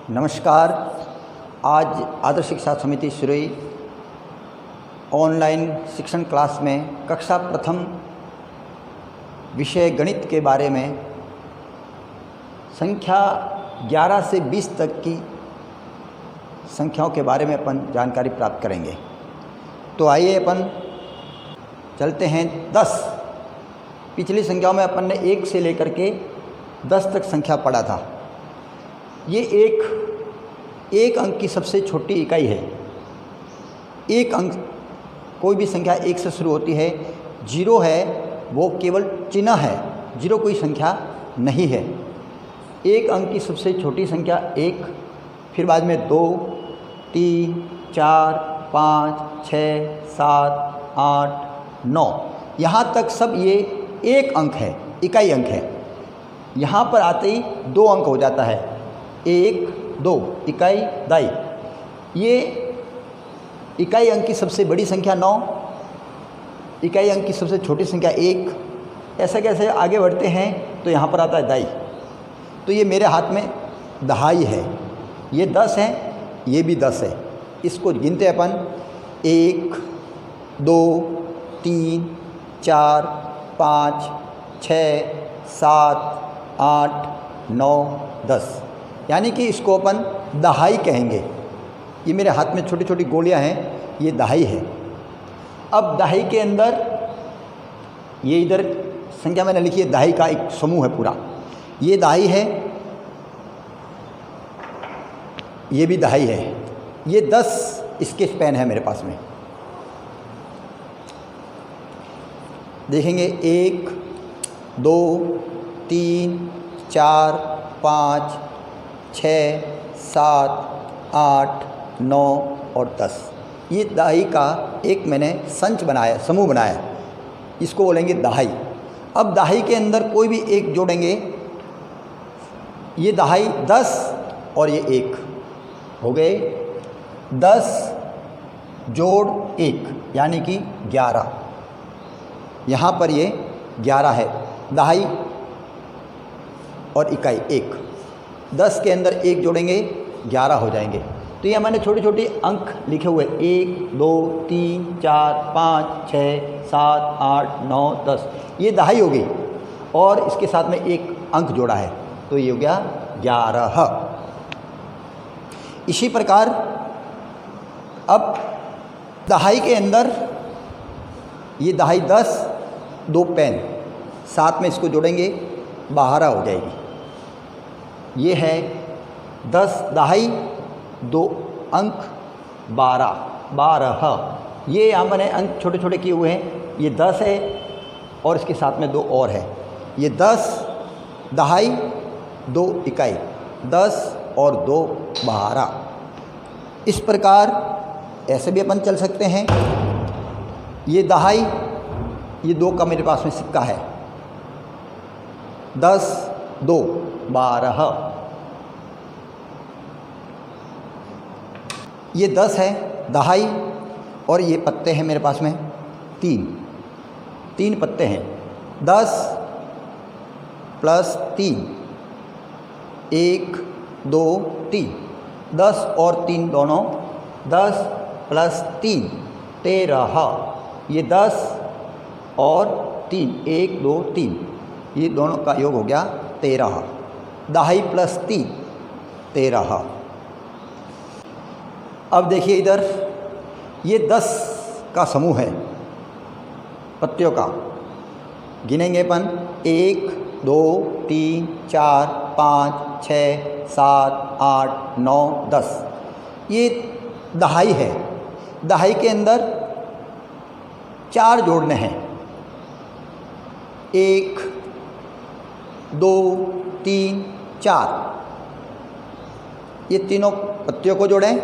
नमस्कार। आज आदर्श शिक्षा समिति सुरई ऑनलाइन शिक्षण क्लास में कक्षा प्रथम विषय गणित के बारे में संख्या 11 से 20 तक की संख्याओं के बारे में अपन जानकारी प्राप्त करेंगे। तो आइए अपन चलते हैं 10। पिछली संख्याओं में अपन ने 1 से लेकर के 10 तक संख्या पढ़ा था। ये एक अंक की सबसे छोटी इकाई है। एक अंक, कोई भी संख्या 1 से शुरू होती है। 0 है वो केवल चिन्ह है, 0 कोई संख्या नहीं है। एक अंक की सबसे छोटी संख्या 1, फिर बाद में 2, 3, 4, 5, 6, 7, 8, 9, यहाँ तक सब ये एक अंक है, इकाई अंक है। यहाँ पर आते ही 2 अंक हो जाता है, 1, 2, इकाई दाई। ये इकाई अंक की सबसे बड़ी संख्या 9, इकाई अंक की सबसे छोटी संख्या 1। ऐसे कैसे आगे बढ़ते हैं तो यहाँ पर आता है दाई। तो ये मेरे हाथ में दहाई है, ये 10 है, ये भी 10 है। इसको गिनते अपन 1, 2, 3, 4, 5, 6, 7, 8, 9, 10, यानी कि इसको अपन दहाई कहेंगे। ये मेरे हाथ में छोटी छोटी गोलियां हैं, ये दहाई है। अब दहाई के अंदर ये इधर संख्या मैंने लिखी है, दहाई का एक समूह है पूरा। ये दहाई है, ये भी दहाई है। ये 10 इसके स्पैन है मेरे पास में। देखेंगे 1, 2, 3, 4, 5, 6, 7, 8, 9 और 10। ये दहाई का एक मैंने संच बनाया, समूह बनाया, इसको बोलेंगे दहाई। अब दहाई के अंदर कोई भी एक जोड़ेंगे, ये दहाई 10 और ये 1 हो गए। 10 जोड़ 1 यानी कि 11। यहाँ पर ये 11 है, दहाई और इकाई 1। 10 के अंदर 1 जोड़ेंगे 11 हो जाएंगे। तो ये मैंने छोटे छोटे अंक लिखे हुए 1, 2, 3, 4, 5, 6, 7, 8, 9, 10। ये दहाई हो गई और इसके साथ में एक अंक जोड़ा है, तो ये हो गया 11। इसी प्रकार अब दहाई के अंदर ये दहाई 10, 2 पेन साथ में इसको जोड़ेंगे 12 हो जाएगी। ये है 10 दहाई, 2 अंक 12। ये यहाँ मैंने अंक छोटे छोटे किए हुए हैं। ये 10 है और इसके साथ में 2 और है। ये 10 दहाई, 2 इकाई, 10 और 2 12। इस प्रकार ऐसे भी अपन चल सकते हैं। ये दहाई, ये 2 का मेरे पास में सिक्का है, 10, 2, 12। ये 10 है दहाई और ये पत्ते हैं मेरे पास में 3 पत्ते हैं। 10 प्लस 3, 1, 2, 3, 10 और 3 दोनों, 10 प्लस 3 13। ये 10 और 3, 1, 2, 3, ये दोनों का योग हो गया 13। दहाई प्लस 3 13। अब देखिए इधर ये 10 का समूह है पत्तियों का। गिनेंगे अपन 1, 2, 3, 4, 5, 6, 7, 8, 9, 10। ये दहाई है। दहाई के अंदर 4 जोड़ने हैं, 1, 2, 3, 4। ये तीनों पत्तियों को जोड़ें,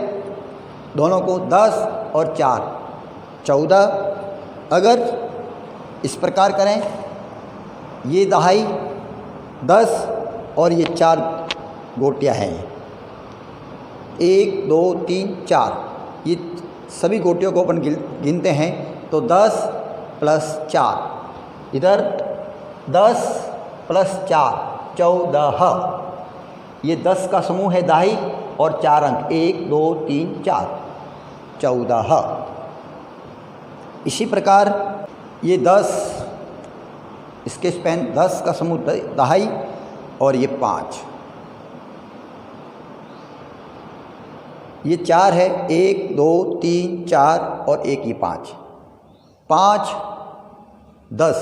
दोनों को, 10 और 4 14। अगर इस प्रकार करें, ये दहाई 10 और ये 4 गोटियां हैं, 1, 2, 3, 4। ये सभी गोटियों को अपन गिनते हैं तो 10 प्लस 4, इधर 10 प्लस 4 14। ये 10 का समूह है दहाई और 4 अंक 1 2 3 4 14। इसी प्रकार ये 10, इसके स्पेन 10 का समूह दहाई और ये 5, ये 4 है, 1 2 3 4 और 1 ये 5, 5 10,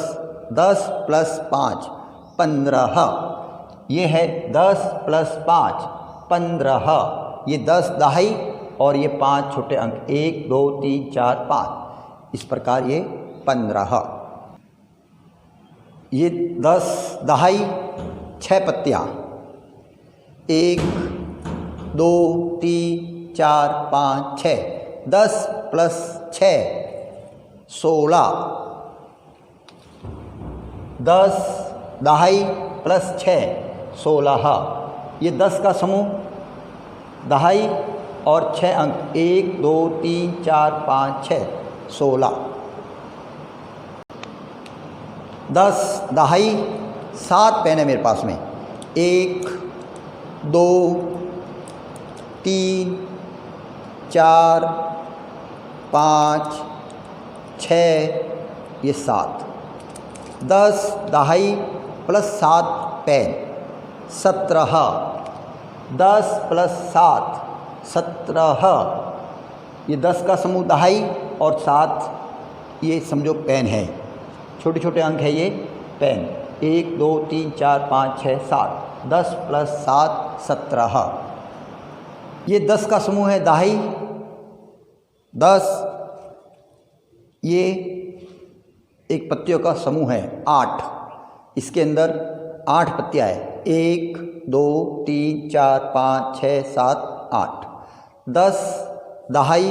10 प्लस 5 15, ये है 10 प्लस 5 15, ये 10 दहाई और ये 5 छोटे अंक 1 2 3 4 5, इस प्रकार ये 15। ये 10 दहाई 6 पत्तियाँ, 1 2 3 4 5 6, 10 प्लस 6 16, 10 दहाई प्लस 6 16, ये 10 का समूह दहाई और 6 अंक 1 2 3 4 5 6 16, 10 दहाई 7 पेन है मेरे पास में, 1 2 3 4 5 6, ये 7, 10 दहाई प्लस 7 पेन 17, 10 प्लस 7 17, ये 10 का समूह दहाई और 7 ये समझो पेन है, छोटे छोटे अंक है ये पेन, 1 2 3 4 5 6 7, 10 प्लस 7 17, ये 10 का समूह है दहाई 10, ये एक पत्तियों का समूह है 8, इसके अंदर 8 पत्तियाँ है, 1 2 3 4 5 6 7 8, 10 दहाई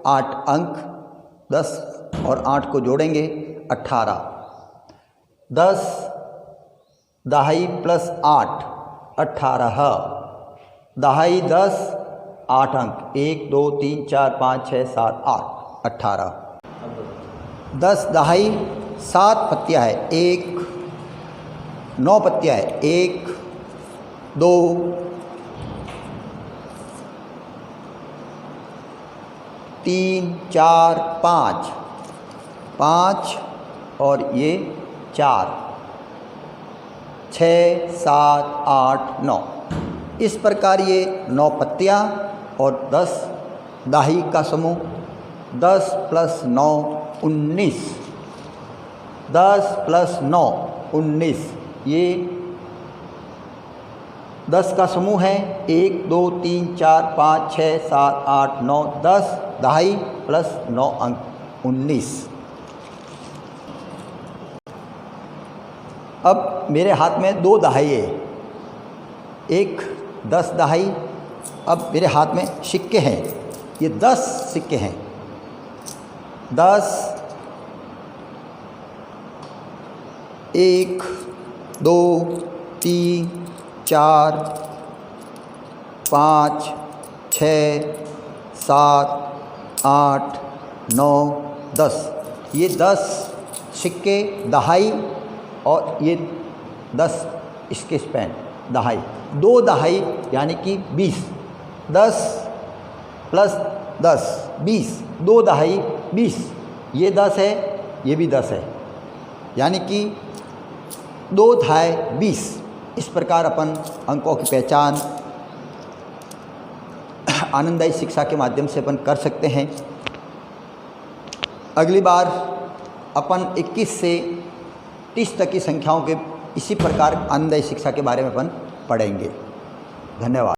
8 अंक, 10 और 8 को जोड़ेंगे 18, 10 दहाई प्लस 8 18, दहाई 10 8 अंक 1 2 3 4 5 6 7 8 18, 10 दहाई 7 पत्तियाँ है, 1 9 पत्तियाँ है, 1 2 3 4 5 5 और ये 4 6 7 8 9, इस प्रकार ये 9 पत्तियाँ और 10 दाही का समूह, 10 प्लस 9 19, 10 प्लस 9 19, ये 10 का समूह है, 1 2 3 4 5 6 7 8 9 10 दहाई प्लस 9 अंक 19। अब मेरे हाथ में 2 दहाई है, एक 10 दहाई, अब मेरे हाथ में सिक्के हैं, ये 10 सिक्के हैं, 10 1 2 3 4 5 6 7 8 9 10, ये 10 सिक्के दहाई और ये 10 इसके स्पेन दहाई, 2 दहाई यानी कि 20, 10 प्लस 10 20, 2 दहाई 20, ये 10 है ये भी 10 है, यानी कि 2 दहाई 20। इस प्रकार अपन अंकों की पहचान आनंददायी शिक्षा के माध्यम से अपन कर सकते हैं। अगली बार अपन 21 से 30 तक की संख्याओं के इसी प्रकार आनंददायी शिक्षा के बारे में अपन पढ़ेंगे। धन्यवाद।